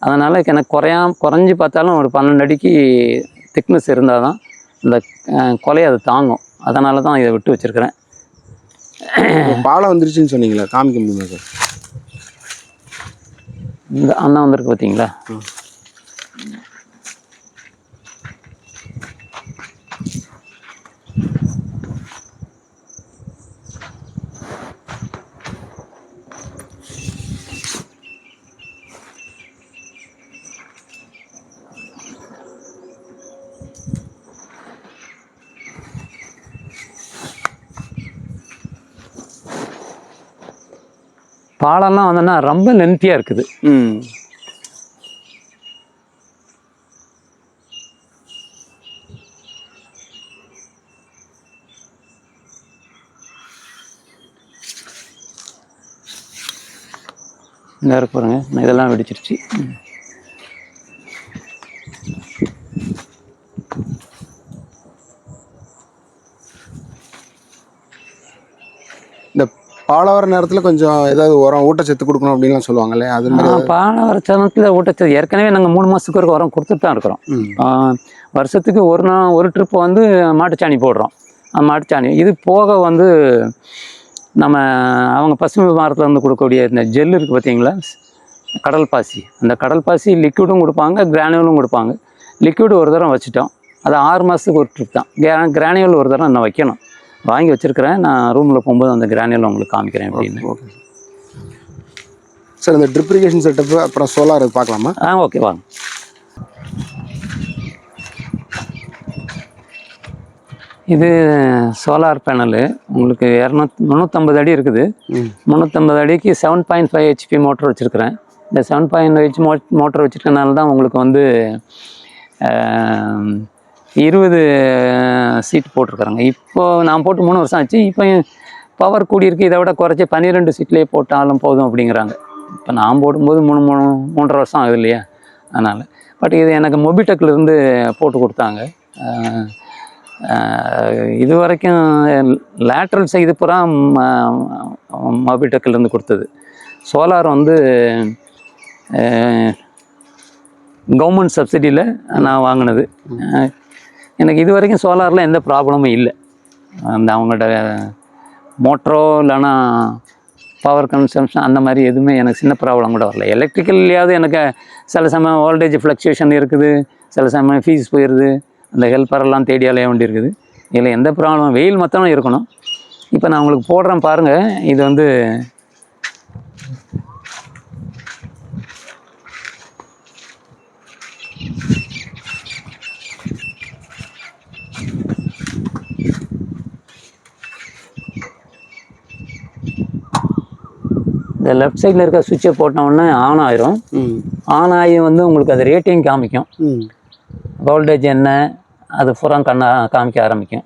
அதனால் எனக்கு குறைஞ்சி பார்த்தாலும் ஒரு 12 அடிக்கு திக்னஸ் இருந்தால் தான் இந்த கொலையை அது தாங்கும். அதனால தான் இதை விட்டு வச்சுருக்கிறேன். பாலை வந்துருச்சுன்னு சொன்னீங்களா, காமிக்க முடியுமா சார்? இந்த அண்ணா வந்திருக்கு பார்த்தீங்களா? பாலெல்லாம் வந்தோன்னா ரொம்ப லென்த்தியாக இருக்குது. இந்த இருக்கு பாருங்க, இதெல்லாம் வெடிச்சிருச்சு. இந்த பாலை வர நேரத்தில் கொஞ்சம் ஏதாவது உரம் ஊட்டச்சத்து கொடுக்கணும் அப்படின்லாம் சொல்லுவாங்கல்ல, அது மாதிரி? பாலை வர சமயத்தில் ஊட்டச்சத்து ஏற்கனவே நாங்கள் 3 மாதத்துக்கு ஒரு உரம் கொடுத்துட்டு தான் இருக்கிறோம். வருஷத்துக்கு ஒரு ட்ரிப்பு வந்து மாட்டுச்சாணி போடுறோம். மாட்டுச்சாணி இது போக வந்து நம்ம அவங்க பசுமை மரத்தில் வந்து கொடுக்கக்கூடிய இந்த ஜெல் இருக்குது பார்த்தீங்களா, கடல் பாசி. அந்த கடல் பாசி லிக்விடும் கொடுப்பாங்க, கிரானியூலும் கொடுப்பாங்க. லிக்விட் ஒரு தரம் வச்சுட்டோம், அது 6 மாதத்துக்கு ஒரு ட்ரிப் தான். கிரானியூல் ஒரு தரம் நான் வைக்கணும், வாங்கி வச்சுருக்கிறேன். நான் ரூமில் போகும்போது அந்த கிரானியூல் உங்களுக்கு காமிக்கிறேன் அப்படின்னு. Okay sir. இந்த ட்ரிப் இரிகேஷன் செட்டப்பு அப்புறம் சோலார் பார்க்கலாமா? ஓகே வாங்க. இது சோலார் பேனலு உங்களுக்கு 350 அடி இருக்குது. 350 அடிக்கு 7.5 HP மோட்டர் வச்சுருக்கிறேன். இந்த 7.5 மோட்டர் வச்சுருக்கனால தான் உங்களுக்கு வந்து 20 சீட் போட்டிருக்காங்க. இப்போது நான் போட்டு 3 வருஷம் ஆச்சு. இப்போ பவர் கூடியிருக்கு, இதை விட குறைச்சி 12 சீட்லேயே போட்டாலும் போதும் அப்படிங்கிறாங்க. இப்போ நான் போடும்போது 3.5 வருஷம் ஆகுது இல்லையா, அதனால். பட் இது எனக்கு மொபிடெக்லேருந்து போட்டு கொடுத்தாங்க. இது வரைக்கும் லேட்ரல் சைடு பூரா மொபிடெக்லேருந்து கொடுத்தது. சோலார் வந்து கவர்மெண்ட் சப்சிடியில் நான் வாங்கினது. எனக்கு இது வரைக்கும் சோலாரில் எந்த ப்ராப்ளமும் இல்லை. அந்த அவங்களோட மோட்டரோ இல்லைன்னா பவர் கன்சம்ஷன் அந்த மாதிரி எதுவுமே எனக்கு சின்ன ப்ராப்ளம் கூட வரல. எலக்ட்ரிக்கல்லையாவது எனக்கு சில சமயம் வோல்டேஜ் ஃப்ளக்சுவேஷன் இருக்குது, சில சமயம் ஃபீஸ் போயிடுது, அந்த ஹெல்ப்பரெல்லாம் தேடி அலைய வேண்டி இருக்குது. இதில் எந்த ப்ராப்ளம், வெயில் மொத்தம் இருக்கணும். இப்போ நான் உங்களுக்கு போடுறேன் பாருங்கள். இது வந்து இந்த லெஃப்ட் சைடில் இருக்க சுவிட்சை போட்டோன்னே ஆன் ஆயிரும். ஆன் ஆகி வந்து உங்களுக்கு அது ரேட்டிங் காமிக்கும். வோல்டேஜ் என்ன அது பூரா காமிக்க ஆரம்பிக்கும்.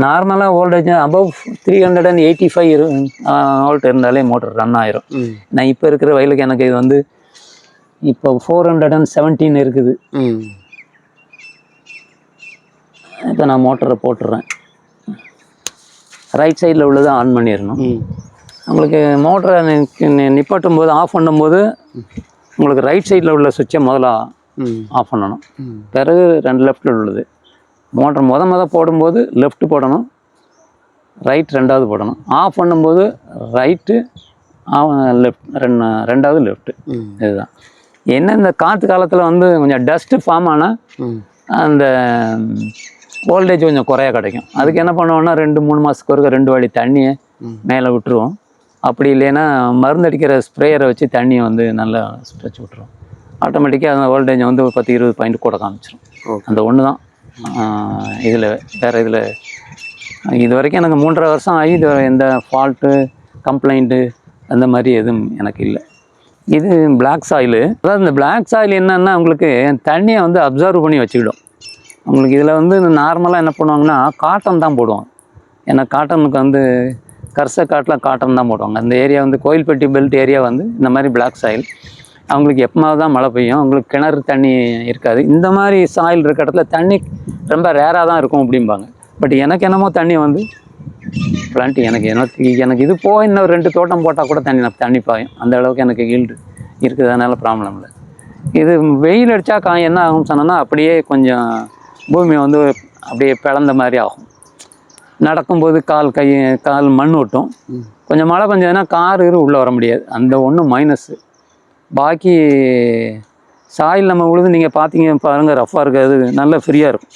நார்மலாக வோல்டேஜ் அபவ் 385 வோல்ட் இருந்தாலே மோட்டர் ரன் ஆயிரும். நான் இப்போ இருக்கிற வயலுக்கு எனக்கு இது வந்து இப்போ 417 இருக்குது. இப்போ நான் மோட்டரை போட்டுடுறேன். ரைட் சைடில் உள்ளதை ஆன் பண்ணிடணும். உங்களுக்கு மோட்டரை நிப்பாட்டும் போது, ஆஃப் பண்ணும்போது உங்களுக்கு ரைட் சைடில் உள்ள சுவிட்சை முதல்ல ஆஃப் பண்ணணும். பிறகு 2 லெஃப்டில் உள்ளது. மோட்டர் போடும்போது லெஃப்ட் போடணும், ரைட் 2வது போடணும். ஆஃப் பண்ணும்போது ரைட்டு, லெஃப்ட், 2வது லெஃப்ட்டு. இதுதான் என்ன. இந்த காற்று காலத்தில் வந்து கொஞ்சம் டஸ்ட்டு ஃபார்ம் ஆனால் அந்த வோல்டேஜ் கொஞ்சம் குறைய கிடைக்கும். அதுக்கு என்ன பண்ணுவோன்னா 2-3 மாதத்துக்கு ஒருக்க 2 வாளி தண்ணியை மேலே விட்டுருவோம். அப்படி இல்லைன்னா மருந்து அடிக்கிற ஸ்ப்ரேயரை வச்சு தண்ணியை வந்து நல்லா ஸ்ப்ரெச் விட்டுருவோம். ஆட்டோமேட்டிக்காக அந்த வோல்டேஜை வந்து 10-20 பாயிண்ட் கூட காமிச்சிடும். அந்த ஒன்று தான் இதில். வேறு இதில் இது வரைக்கும் எனக்கு 3.5 வருஷம் ஆகி இது எந்த ஃபால்ட்டு கம்ப்ளைண்ட்டு அந்த மாதிரி எதுவும் எனக்கு இல்லை. இது பிளாக் சாயிலு. அதாவது இந்த பிளாக் சாயில் என்னன்னா உங்களுக்கு தண்ணியை வந்து அப்சர்வ் பண்ணி வச்சுக்கிடும். உங்களுக்கு இதில் வந்து நார்மலாக என்ன பண்ணுவாங்கன்னா காட்டன் தான் போடுவாங்க. ஏன்னா காட்டனுக்கு வந்து காட்டில் காட்டன் தான் போடுவாங்க. அந்த ஏரியா வந்து கோயில்பட்டி பெல்ட் ஏரியா வந்து இந்த மாதிரி பிளாக் சாயில். அவங்களுக்கு எப்போமாவது தான் மழை பெய்யும், அவங்களுக்கு கிணறு தண்ணி இருக்காது. இந்த மாதிரி சாயில் இருக்க இடத்துல தண்ணி ரொம்ப ரேராக தான் இருக்கும் அப்படிம்பாங்க. பட் எனக்கு என்னமோ தண்ணி வந்து பிளான்ட் எனக்கு இது போய் இன்னும் 2 தோட்டம் போட்டால் கூட தண்ணி பாயும். அந்த அளவுக்கு எனக்கு ஈல்டு இருக்குது. அதனால் ப்ராப்ளம் இல்லை. இது வெயில் அடித்தா என்ன ஆகும் சொன்னோன்னா அப்படியே கொஞ்சம் பூமி வந்து அப்படியே பிளந்த மாதிரி ஆகும். நடக்கும்போது கால் மண் ஒட்டும். கொஞ்சம் மழை பெஞ்சதுன்னா கார் உள்ளே வர முடியாது. அந்த ஒன்று மைனஸ்ஸு. பாக்கி சாயில் நம்ம உழுது நீங்கள் பாருங்கள் ரஃப்பாக இருக்காது, நல்லா ஃப்ரீயாக இருக்கும்.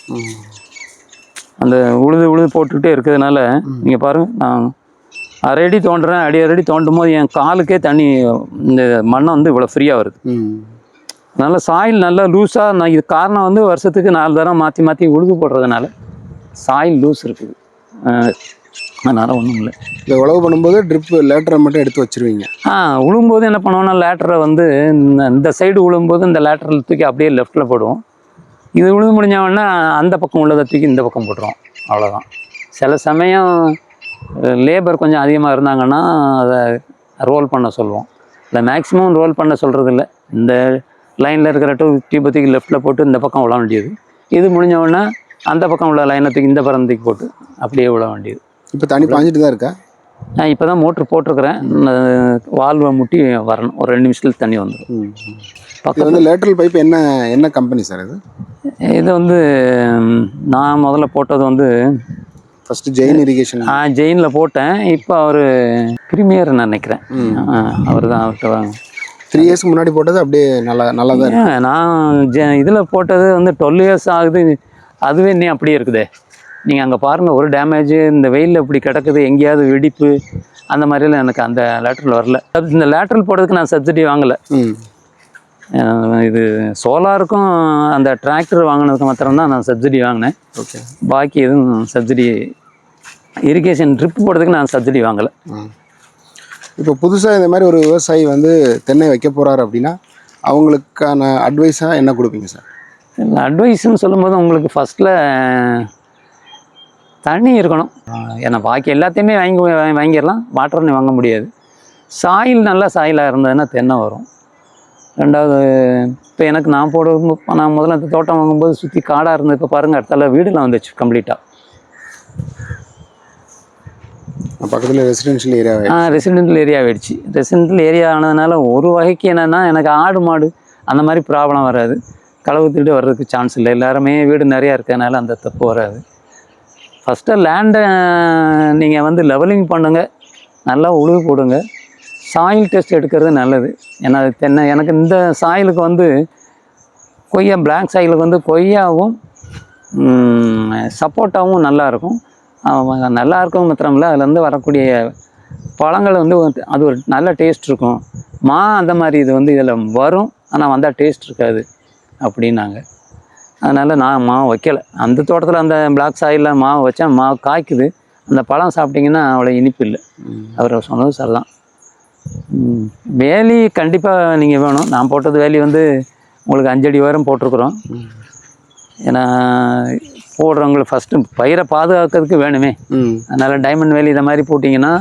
அந்த உழுது போட்டுக்கிட்டே இருக்கிறதுனால நீங்கள் பாருங்கள், நான் அடி தோண்டுறேன். அடி தோண்டும் போது என் காலுக்கே தண்ணி, இந்த மண்ணை வந்து இவ்வளோ ஃப்ரீயாக வருது. அதனால் சாயில் நல்லா லூஸாக, நான் இது காரணம் வந்து வருஷத்துக்கு 4 தடவை மாற்றி உழுது போடுறதுனால சாயில் லூஸ் இருக்குது. அதனால் ஒன்றும் இல்லை. இந்த உழவு பண்ணும்போது லேட்டரை மட்டும் எடுத்து வச்சுருவீங்க. உழும்போது என்ன பண்ணுவோன்னா லேட்டரை வந்து இந்த சைடு உழும்போது இந்த லேட்டரில் தூக்கி அப்படியே லெஃப்ட்டில் போடுவோம். இது உழுது முடிஞ்சோன்னா அந்த பக்கம் உள்ளதை தூக்கி இந்த பக்கம் போட்டுருவோம். அவ்வளோதான். சில சமயம் லேபர் கொஞ்சம் அதிகமாக இருந்தாங்கன்னா அதை ரோல் பண்ண சொல்லுவோம். இல்லை மேக்ஸிமம் ரோல் பண்ண சொல்கிறது இல்லை. இந்த லைனில் இருக்கிற டியூபை தூக்கி லெஃப்ட்டில் போட்டு இந்த பக்கம் விழ வேண்டியது. இது முடிஞ்சோடனே அந்த பக்கம் உள்ள லைனை தூக்கி இந்த பரந்தூக்கி போட்டு அப்படியே விழ வேண்டியது. இப்போ தண்ணி பாஞ்சிட்டு தான் இருக்கா? நான் இப்போ தான் மோட்ரு போட்டிருக்கிறேன். வால்வை முட்டி வரணும். ஒரு 2 நிமிஷத்தில் தண்ணி வந்துடும். பக்கத்தில் வந்து லேட்ரல் பைப் என்ன கம்பெனி சார் இது? இது வந்து நான் முதல்ல போட்டது வந்து ஃபஸ்ட்டு ஜெயின் இரிகேஷன். ஜெயினில் போட்டேன். இப்போ அவர் ப்ரீமியர் நினைக்கிறேன். அவர் தான். அவர்கிட்ட 3 இயர்ஸ்க்கு முன்னாடி போட்டது அப்படியே நல்லா தான். நான் இதில் போட்டது வந்து 12 இயர்ஸ் ஆகுது. அதுவே இன்னும் அப்படியே இருக்குதே. நீங்கள் அங்கே பாருங்கள், ஒரு டேமேஜு இந்த வெயிலில் இப்படி கிடக்குது, எங்கேயாவது வெடிப்பு அந்த மாதிரிலாம் எனக்கு அந்த லேட்ரல் வரல. இந்த லேட்ரல் போடுறதுக்கு நான் சப்சிடி வாங்கலை. இது சோலாருக்கும் அந்த டிராக்டர் வாங்கினதுக்கு மாத்திரம்தான் நான் சப்சிடி வாங்கினேன். ஓகே. பாக்கி எதுவும் சப்சிடி, இரிகேஷன் ட்ரிப் போடுறதுக்கு நான் சப்சிடி வாங்கலை. இப்போ புதுசாக இந்த மாதிரி ஒரு விவசாயி வந்து தென்னை வைக்க போகிறாரு அப்படின்னா அவங்களுக்கான அட்வைஸாக என்ன கொடுப்பீங்க சார்? அட்வைஸ்ன்னு சொல்லும்போது உங்களுக்கு ஃபஸ்ட்டில் தண்ணி இருக்கணும். ஏன்னா பாக்கி எல்லாத்தையுமே வாங்கிடலாம், வாட்டர்னு வாங்க முடியாது. சாயில் நல்ல சாயிலாக இருந்ததுன்னா தென்னை வரும். ரெண்டாவது இப்போ எனக்கு நான் முதல்ல இந்த தோட்டம் வாங்கும்போது சுற்றி காடாக இருந்தது. இப்போ பாருங்கள் அடுத்தால வீடெல்லாம் வந்துச்சு கம்ப்ளீட்டாக. பக்கத்தில் ரெசிடென்ஷியல் ஏரியா ரெசிடென்ஷியல் ஏரியா ஆகிடுச்சு. ரெசிடென்ஷியல் ஏரியா ஆனதுனால ஒரு வகைக்கு என்னென்னா எனக்கு ஆடு மாடு அந்த மாதிரி ப்ராப்ளம் வராது, களவு திருடு வர்றதுக்கு சான்ஸ் இல்லை. எல்லாருமே வீடு நிறையா இருக்கிறதுனால அந்த தப்பு வராது. ஃபஸ்ட்டு லேண்டை நீங்கள் வந்து லெவலிங் பண்ணுங்கள், நல்லா உழுவு போடுங்க, சாயில் டெஸ்ட் எடுக்கிறது நல்லது. ஏன்னா அது தென்னை எனக்கு இந்த சாயிலுக்கு வந்து கொய்யா பிளாக் சாயிலுக்கு வந்து கொய்யாவும் சப்போட்டாவும் நல்லாயிருக்கும். நல்லா இருக்கும் மாத்திரமில்ல, அதுலேருந்து வரக்கூடிய பழங்கள் வந்து அது ஒரு நல்ல டேஸ்ட் இருக்கும். அந்த மாதிரி இது வந்து இதில் வரும், ஆனால் வந்தால் டேஸ்ட் இருக்காது அப்படின்னாங்க. அதனால் நான் வைக்கலை. அந்த தோட்டத்தில் அந்த பிளாக் சாயிலில் வச்சா காய்க்குது. அந்த பழம் சாப்பிட்டிங்கன்னா அவ்வளோ இனிப்பு இல்லை. அவர் சொன்னது சரிதான். வேலி கண்டிப்பாக நீங்கள் வேணும். நான் போட்டது வேலி வந்து உங்களுக்கு 5 அடி உயரம் போட்டிருக்குறோம். ஏன்னா போடுறவங்களுக்கு ஃபஸ்ட்டு பயிரை பாதுகாக்கிறதுக்கு வேணுமே. அதனால் டைமண்ட் வேலி இதை மாதிரி போட்டிங்கன்னா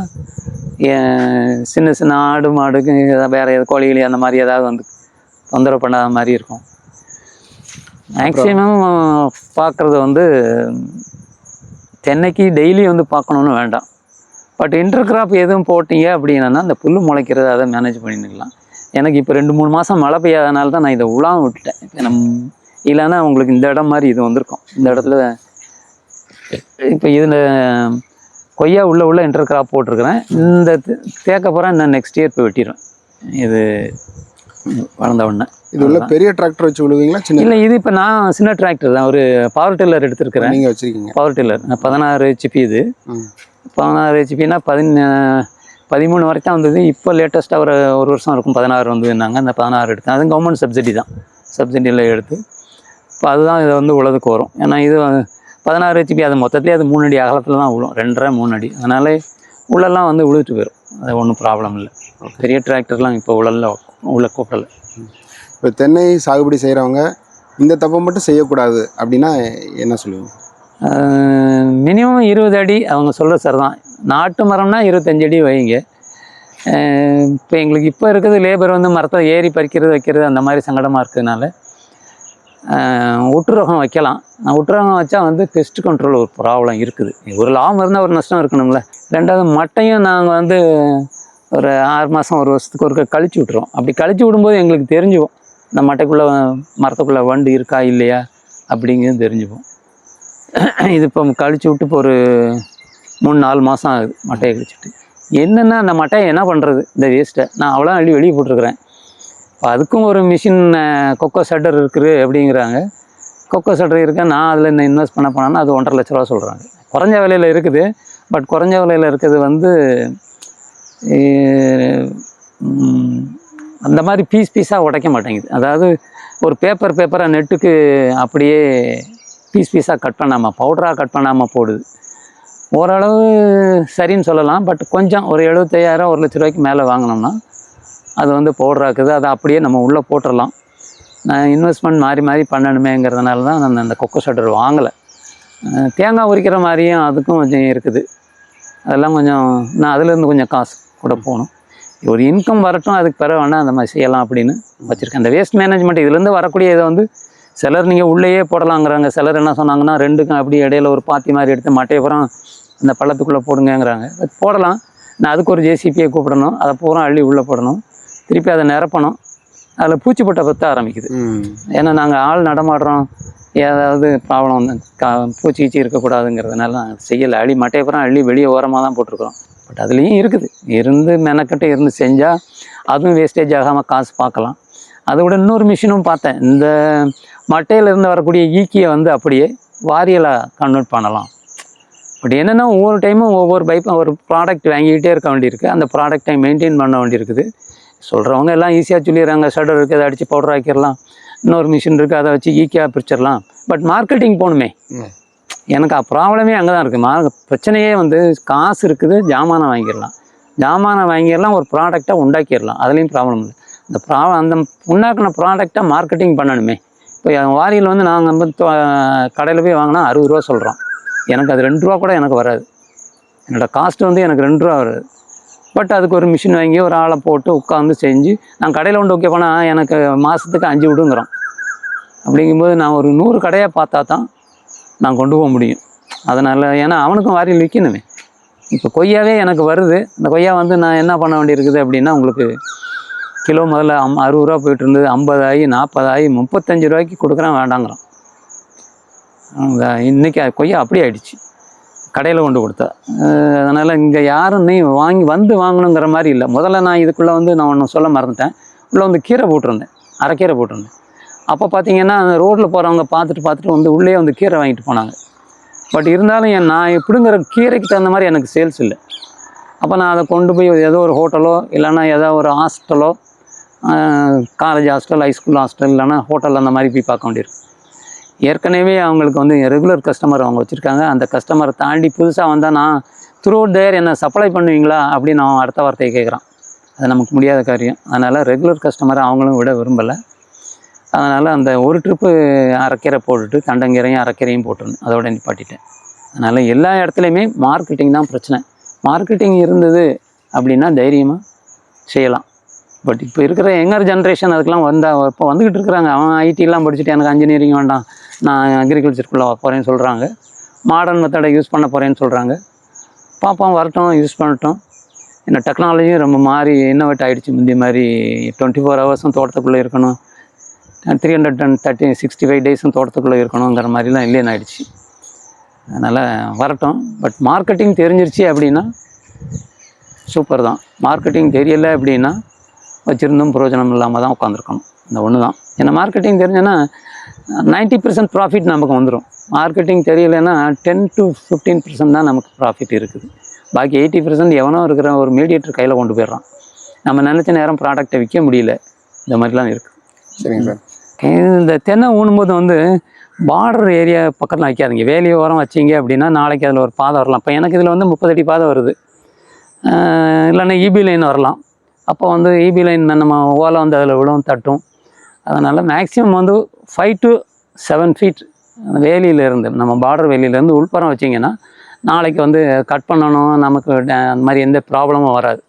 சின்ன சின்ன ஆடு மாடுக்கு வேறு கோழிகளி அந்த மாதிரி ஏதாவது வந்து தொந்தரவு பண்ணாத மாதிரி இருக்கும். மேக்ஸிமம் பார்க்குறது வந்து தென்னைக்கு டெய்லி வந்து பார்க்கணுன்னு வேண்டாம். பட் இன்டர் கிராப் எதுவும் போட்டிங்க அப்படின்னா அந்த புல் முளைக்கிறது அதை மேனேஜ் பண்ணிக்கலாம். எனக்கு இப்போ 2-3 மாதம் மழை பெய்யாதனால தான் நான் இதை உலாம விட்டுட்டேன். இப்போ இல்லைன்னா உங்களுக்கு இந்த இடம் மாதிரி இது வந்திருக்கும். இந்த இடத்துல இப்போ இதில் கொய்யா உள்ள இன்டர் கிராப் போட்டிருக்கிறேன். இந்த தேக்கப்புறம் நான் நெக்ஸ்ட் இயர் போய் வெட்டிடுவேன். இது வளர்ந்த உடனே இது உள்ள பெரிய டிராக்டர் வச்சு விழுவீங்களா? சின்ன இல்லை, இது இப்போ நான் சின்ன டிராக்டர் தான், ஒரு பவர் டில்லர் எடுத்துருக்கிறேன். நீங்கள் வச்சுருக்கீங்க பவர் டில்லர் 16 HP. இது 16 HPனா 13 வரைக்கும் தான் வந்தது. இப்போ லேட்டஸ்ட்டாக ஒரு வருஷம் இருக்கும் 16 வந்ததுன்னாங்க. அந்த 16 எடுத்தேன். அது கவர்மெண்ட் சப்சிடி தான், சப்சிடியில் எடுத்து இப்போ அதுதான் இதை வந்து உழதுக்கு வரும். ஏன்னா இது 16 HP அது மொத்தத்துலேயே அது 3 அடி அகலத்தில் தான் விழும், 2.5-3 அடி. அதனால உள்ளெல்லாம் வந்து உழுதுட்டு போயிடும். அது ஒன்றும் ப்ராப்ளம் இல்லை. பெரிய டிராக்டர்லாம் இப்போ உள்ள கூப்பிடலை. இப்போ தென்னை சாகுபடி செய்கிறவங்க இந்த தப்பை மட்டும் செய்யக்கூடாது அப்படின்னா என்ன சொல்லுவீங்க? மினிமம் 20 அடி அவங்க சொல்கிற சார் தான். நாட்டு மரம்னா 25 அடி வைங்க. இப்போ எங்களுக்கு இப்போ இருக்கிறது லேபர் வந்து மரத்தை ஏறி பறிக்கிறது வைக்கிறது அந்த மாதிரி சங்கடமாக இருக்கிறதுனால ஒட்டுரகம் வைக்கலாம். ஒட்டுரகம் வச்சா வந்து பெஸ்ட் கண்ட்ரோல் ஒரு ப்ராப்ளம் இருக்குது. ஒரு லாபம் இருந்தால் ஒரு நஷ்டம் இருக்கணும்ல. ரெண்டாவது மட்டையும் நாங்கள் வந்து ஒரு 6 மாதம் 1 வருஷத்துக்கு ஒருக்க கழிச்சு விட்ருவோம். அப்படி கழிச்சு விடும்போது எங்களுக்கு தெரிஞ்சுவோம் இந்த மட்டைக்குள்ளே மரத்துக்குள்ளே வண்டு இருக்கா இல்லையா அப்படிங்கிறது தெரிஞ்சுப்போம். இது இப்போ கழிச்சு விட்டு இப்போ ஒரு 3-4 மாதம் ஆகுது மட்டையை கழிச்சுட்டு. என்னென்னா அந்த மட்டையை என்ன பண்ணுறது, இந்த வேஸ்ட்டை நான் அவ்வளோ அள்ளி வெளியே போட்டிருக்கிறேன். இப்போ அதுக்கும் ஒரு மிஷின் கொக்கோ ஷட்டர் இருக்குது அப்படிங்கிறாங்க. கொக்கோ ஷட்டர் இருக்கேன், நான் அதில் இந்த இன்வெஸ்ட் பண்ண போனேன்னா அது 1.5 லட்ச ரூபா சொல்கிறாங்க. குறைஞ்ச விலையில் இருக்குது. பட் குறைஞ்ச விலையில் இருக்கிறது வந்து அந்த மாதிரி பீஸாக உடைக்க மாட்டேங்குது. அதாவது ஒரு பேப்பராக நெட்டுக்கு அப்படியே பீஸாக கட் பண்ணாமல் பவுடராக கட் பண்ணாமல் போடுது. ஓரளவு சரின்னு சொல்லலாம். பட் கொஞ்சம் ஒரு 75,000 1 லட்ச ரூபாய்க்கு மேலே வாங்கினோம்னா அது வந்து பவுடராக்குது. அதை அப்படியே நம்ம உள்ளே போட்டுடலாம். நான் இன்வெஸ்ட்மெண்ட் மாறி பண்ணணுமேங்கிறதுனால தான் நான் அந்த கொக்கோ ஷட்டர் வாங்கலை. தேங்காய் உரிக்கிற மாதிரியும் அதுக்கும் கொஞ்சம் இருக்குது. அதெல்லாம் கொஞ்சம் நான் அதுலேருந்து கொஞ்சம் காசு கூட போகணும். ஒரு இன்கம் வரட்டும், அதுக்கு பிறகு வேணால் அந்த மாதிரி செய்யலாம் அப்படின்னு வச்சுருக்கேன். அந்த வேஸ்ட் மேனேஜ்மெண்ட் இதுலேருந்து வரக்கூடிய இதை வந்து சிலர் நீங்கள் உள்ளேயே போடலாங்கிறாங்க. சிலர் என்ன சொன்னாங்கன்னா 2க்கும் அப்படி இடையில ஒரு பாத்தி மாதிரி எடுத்து மட்டையப்புறம் அந்த பள்ளத்துக்குள்ளே போடுங்கிறாங்க. அது போடலாம். நான் அதுக்கு ஒரு ஜேசிபியை கூப்பிடணும், அதை பூரா அள்ளி உள்ளே போடணும், திருப்பி அதை நிரப்பணும். அதில் பூச்சிப்பட்டை பற்ற ஆரம்பிக்குது. ஏன்னா நாங்கள் ஆள் நடமாடுறோம், ஏதாவது ப்ராப்ளம் வந்து பூச்சி இருக்கக்கூடாதுங்கிறதுனால நாங்கள் செய்யலை. மட்டையப்புறம் அள்ளி வெளியே ஓரமாக தான் போட்டிருக்கிறோம். பட் அதுலேயும் இருக்குது, இருந்து மெனக்கட்டு இருந்து செஞ்சால் அதுவும் வேஸ்டேஜ் ஆகாமல் காசு பார்க்கலாம். அதை விட இன்னொரு மிஷினும் பார்த்தேன். இந்த மட்டையிலேருந்து வரக்கூடிய ஈக்கியை வந்து அப்படியே வாரியலாக கன்வெர்ட் பண்ணலாம். பட் என்னென்னா ஒவ்வொரு டைமும் ஒவ்வொரு ஒரு ப்ராடக்ட் வாங்கிக்கிட்டே இருக்க வேண்டியிருக்கு. அந்த ப்ராடக்டை மெயின்டைன் பண்ண வேண்டியிருக்குது. சொல்கிறவங்க எல்லாம் ஈஸியாக சொல்லிடுறாங்க, ஷட்டர் இருக்குது அதை அடித்து பவுடர் ஆக்கிடலாம், இன்னொரு மிஷின் இருக்குது அதை வச்சு ஈக்கியாக பிரிச்சிடலாம். பட் மார்க்கெட்டிங் போகணுமே. எனக்கு ப்ராப்ளமே அங்கே தான் இருக்குது. பிரச்சனையே வந்து காசு இருக்குது, ஜாமானை வாங்கிடலாம். ஜாமானை வாங்கிடலாம், ஒரு ப்ராடக்டாக உண்டாக்கிடலாம், அதுலேயும் ப்ராப்ளம் இல்லை. அந்த உண்டாக்குன ப்ராடக்டாக மார்க்கெட்டிங் பண்ணணுமே. இப்போ வாரியில் வந்து நாங்கள் வந்து கடையில் போய் வாங்கினா 60 ரூபா சொல்கிறோம். எனக்கு அது 2 ரூபா கூட எனக்கு வராது. என்னோடய காஸ்ட்டு வந்து எனக்கு 2 ரூபா வருது. பட் அதுக்கு ஒரு மிஷின் வாங்கி ஒரு ஆளை போட்டு உட்காந்து செஞ்சு நான் கடையில் கொண்டு ஓகே போனால் எனக்கு மாதத்துக்கு 5 விடுங்கிறோம். அப்படிங்கும்போது நான் ஒரு 100 கடையாக பார்த்தா தான் நான் கொண்டு போக முடியும். அதனால் ஏன்னா அவனுக்கும் வாரியில் விற்கணுமே. இப்போ கொய்யாவே எனக்கு வருது. அந்த கொய்யா வந்து நான் என்ன பண்ண வேண்டியிருக்குது அப்படின்னா, உங்களுக்கு கிலோ முதல்ல 60 ரூபா போயிட்டு இருந்தது, 50 ஆகி 40 ஆகி 35 ரூபாய்க்கு கொடுக்குறேன் வேண்டாங்கிறான். இன்றைக்கி கொய்யா அப்படி ஆகிடுச்சு கடையில் கொண்டு கொடுத்தா. அதனால் இங்கே யாரும் நீ வாங்கணுங்கிற மாதிரி இல்லை. முதல்ல நான் இதுக்குள்ளே வந்து நான் ஒன்று சொல்ல மறந்துட்டேன். உள்ளே வந்து கீரை போட்டிருந்தேன், அரைக்கீரை போட்டிருந்தேன். அப்போ பார்த்தீங்கன்னா அந்த ரோட்டில் போகிறவங்க பார்த்துட்டு வந்து உள்ளே வந்து கீரை வாங்கிட்டு போனாங்க. பட் இருந்தாலும் நான் எப்படிங்கிற கீரைக்கு தகுந்த மாதிரி எனக்கு சேல்ஸ் இல்லை. அப்போ நான் அதை கொண்டு போய் ஏதோ ஒரு ஹோட்டலோ இல்லைன்னா ஏதோ ஒரு ஹாஸ்டலோ, காலேஜ் ஹாஸ்டல், ஹைஸ்கூல் ஹாஸ்டல், இல்லைன்னா ஹோட்டல் அந்த மாதிரி போய் பார்க்க வேண்டியிருக்கு. ஏற்கனவே அவங்களுக்கு வந்து ரெகுலர் கஸ்டமர் அவங்க வச்சுருக்காங்க. அந்த கஸ்டமரை தாண்டி புதுசாக வந்தால் நான் த்ரூ அவுட் டேர் என்ன சப்ளை பண்ணுவீங்களா அப்படின்னு அவன் அடுத்த வார்த்தையை கேட்குறான். அது நமக்கு முடியாத காரியம். அதனால் ரெகுலர் கஸ்டமரை அவங்களும் விட விரும்பலை. அதனால் அந்த ஒரு ட்ரிப்பு அரைக்கீரை போட்டுட்டு தண்டங்கீரையும் அரைக்கீரையும் போட்டுருந்தேன், அதோட நிப்பாட்டிட்டேன். அதனால் எல்லா இடத்துலையுமே மார்க்கெட்டிங் தான் பிரச்சனை. மார்க்கெட்டிங் இருந்தது அப்படின்னா தைரியமாக செய்யலாம். பட் இப்போ இருக்கிற யங்கர் ஜென்ரேஷன் அதுக்கெலாம் இப்போ வந்துக்கிட்டு இருக்கிறாங்க. அவன் ஐடிலாம் படிச்சுட்டு எனக்கு இன்ஜினியரிங் வேண்டாம், நான் அக்ரிகல்ச்சருக்குள்ளே போகிறேன்னு சொல்கிறாங்க. மாடர்ன் மெத்தடை யூஸ் பண்ண போகிறேன்னு சொல்கிறாங்க. பார்ப்போம், வரட்டும், யூஸ் பண்ணட்டும். இந்த டெக்னாலஜியும் ரொம்ப மாறி இன்னோவேட் ஆகிடுச்சு. முந்தைய மாதிரி 24 ஹவர்ஸும் தோட்டத்துக்குள்ளே இருக்கணும், 365 டேஸும் தோட்டத்துக்குள்ளே இருக்கணுங்கிற மாதிரிலாம் இல்லைன்னு ஆகிடுச்சு. அதனால் வரட்டும். பட் மார்க்கெட்டிங் தெரிஞ்சிருச்சு அப்படின்னா சூப்பர் தான். மார்க்கெட்டிங் தெரியலை அப்படின்னா வச்சுருந்தும் பிரயோஜனம் இல்லாமல் தான் உட்காந்துருக்கணும். இந்த ஒன்று தான். ஏன்னா மார்க்கெட்டிங் தெரிஞ்சேன்னா 90% ப்ராஃபிட் நமக்கு வந்துடும். மார்க்கெட்டிங் தெரியலைன்னா 10 to 15% தான் நமக்கு ப்ராஃபிட் இருக்குது. பாக்கி 80% எவனோ இருக்கிற ஒரு மீடியேட்டர் கையில் கொண்டு போயிடுறான். நம்ம நினச்ச நேரம் ப்ராடக்டை விற்க முடியல. இந்த மாதிரிலாம் இருக்குது. சரிங்க சார். இந்த தென்னை ஊனும்போது வந்து பார்டர் ஏரியா பக்கத்தில் வைக்காதீங்க. வேலியை ஓரம் வச்சிங்க அப்படின்னா நாளைக்கு அதில் ஒரு பாதை வரலாம். இப்போ எனக்கு இதில் வந்து 30 அடி பாதை வருது, இல்லைன்னா இபி லைன் வரலாம். அப்போ வந்து இபி லைன் நம்ம ஓலை வந்து அதில் விழும், தட்டும். அதனால் மேக்ஸிமம் வந்து 5 to 7 feet வேலியிலேருந்து, நம்ம பார்டர் வேலியிலேருந்து உள்புறம் வச்சிங்கன்னா நாளைக்கு வந்து கட் பண்ணணும், நமக்கு அந்த மாதிரி எந்த ப்ராப்ளமும் வராது,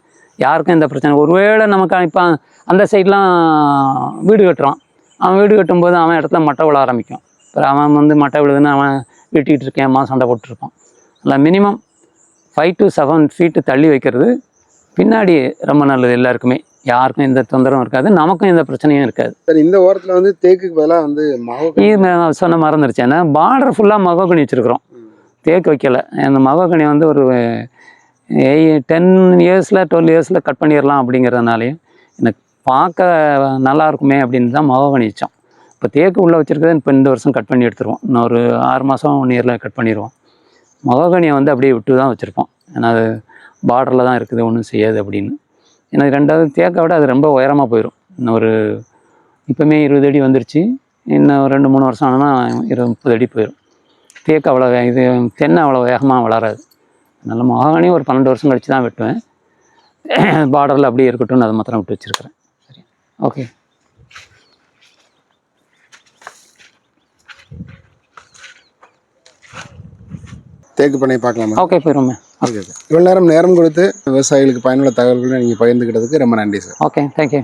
யாருக்கும் எந்த பிரச்சனை. ஒருவேளை நமக்கு இப்போ அந்த சைட்லாம் வீடு கட்டுறான், அவன் வீடு கட்டும்போது அவன் இடத்துல மட்டை விழ ஆரம்பிக்கும். இப்போ அவன் வந்து மட்டை விழுதுன்னு அவன் வெட்டிகிட்டு இருக்கேன்மா சண்டை போட்டுருப்பான். அதில் மினிமம் 5 to 7 feet தள்ளி வைக்கிறது பின்னாடி ரொம்ப நல்லது. எல்லாருக்குமே, யாருக்கும் எந்த தொந்தரவும் இருக்காது, நமக்கும் எந்த பிரச்சனையும் இருக்காது. சார், இந்த ஓரத்தில் வந்து தேக்குக்கு பதிலாக வந்து இது சொன்ன மறந்துருச்சு. ஏன்னா பார்டர் ஃபுல்லாக மகோகனி வச்சுருக்குறோம், தேக்கு வைக்கலை. அந்த மகோகனி வந்து ஒரு 10 yearsல 12 yearsல கட் பண்ணிடலாம் அப்படிங்கிறதுனாலையும் எனக்கு பார்க்க நல்லா இருக்குமே அப்படின்னு தான் மகோகனி வச்சோம். இப்போ தேக்கு உள்ளே வச்சுருக்கிறது இப்போ இந்த வருஷம் கட் பண்ணி எடுத்துருவோம். இன்னும் ஒரு 6 மாதம் 1 yearல கட் பண்ணிடுவோம். மகோகனியை வந்து அப்படியே விட்டு தான் வச்சுருப்போம். ஏன்னா அது பார்டரில் தான் இருக்குது, ஒன்றும் செய்யாது அப்படின்னு. ஏன்னா 2வது தேக்கை விட அது ரொம்ப உயரமாக போயிடும். இன்னும் ஒரு இப்போமே 20 அடி வந்துருச்சு, இன்னும் 2-3 வருஷம் ஆனால் 30 அடி போயிடும். தேக்கு அவ்வளோ இது தென்னை அவ்வளோ வேகமாக வளராது. அதனால் மகாகனி ஒரு 12 வருஷம் கழித்து தான் வெட்டுவேன். பார்டரில் அப்படியே இருக்கட்டும்னு அதை மாத்திரம் விட்டு வச்சுருக்கிறேன். சரி, ஓகே. தேக்கு பண்ணை பார்க்கலாமா? ஓகே, போயிடுவோமே. Okay sir. இவ்வளோ நேரம் கொடுத்து விவசாயிகளுக்கு பயனுள்ள தகவல்களை நீங்கள் பகிர்ந்துக்கிட்டதுக்கு ரொம்ப நன்றி சார். Okay, thank you.